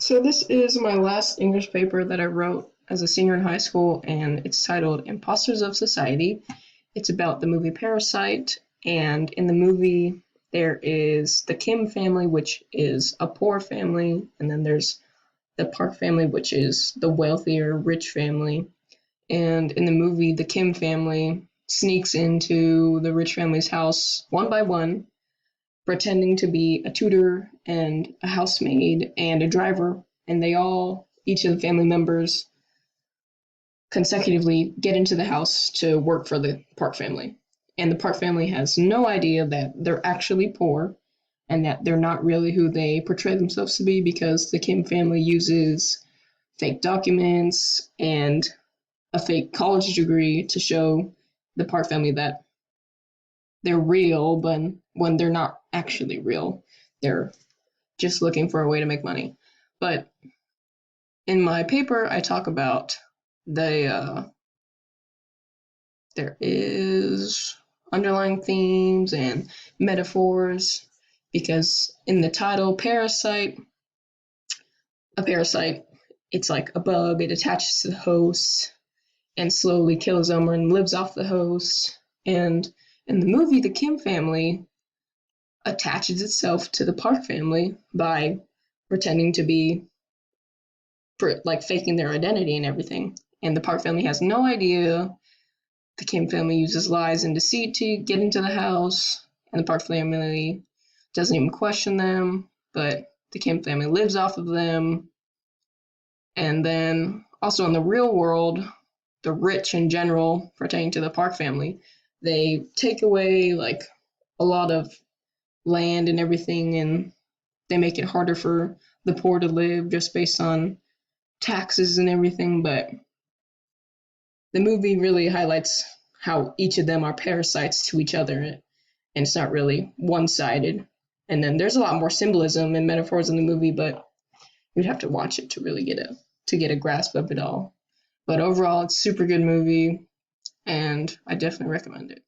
So this is my last English paper that I wrote as a senior in high school, and it's titled Imposters of Society. It's about the movie Parasite, and in the movie there is the Kim family, which is a poor family, and then there's the Park family, which is the wealthier, rich family. And in the movie, the Kim family sneaks into the rich family's house one by one, pretending to be a tutor and a housemaid and a driver, and they all, each of the family members, consecutively get into the house to work for the Park family. And the Park family has no idea that they're actually poor and that they're not really who they portray themselves to be because the Kim family uses fake documents and a fake college degree to show the Park family that they're real, but when they're not actually real, they're just looking for a way to make money. But in my paper, I talk about there is underlying themes and metaphors because in the title, a parasite, it's like a bug. It attaches to the host and slowly kills them and lives off the host. And in the movie, the Kim family attaches itself to the Park family by pretending to be like faking their identity and everything. And the Park family has no idea. The Kim family uses lies and deceit to get into the house, and the Park family doesn't even question them, but the Kim family lives off of them. And then also in the real world, the rich in general, pertaining to the Park family, they take away like a lot of land and everything, and they make it harder for the poor to live just based on taxes and everything. But the movie really highlights how each of them are parasites to each other, and it's not really one-sided. And then there's a lot more symbolism and metaphors in the movie, but you'd have to watch it to really get a grasp of it all. But overall, it's a super good movie, and I definitely recommend it.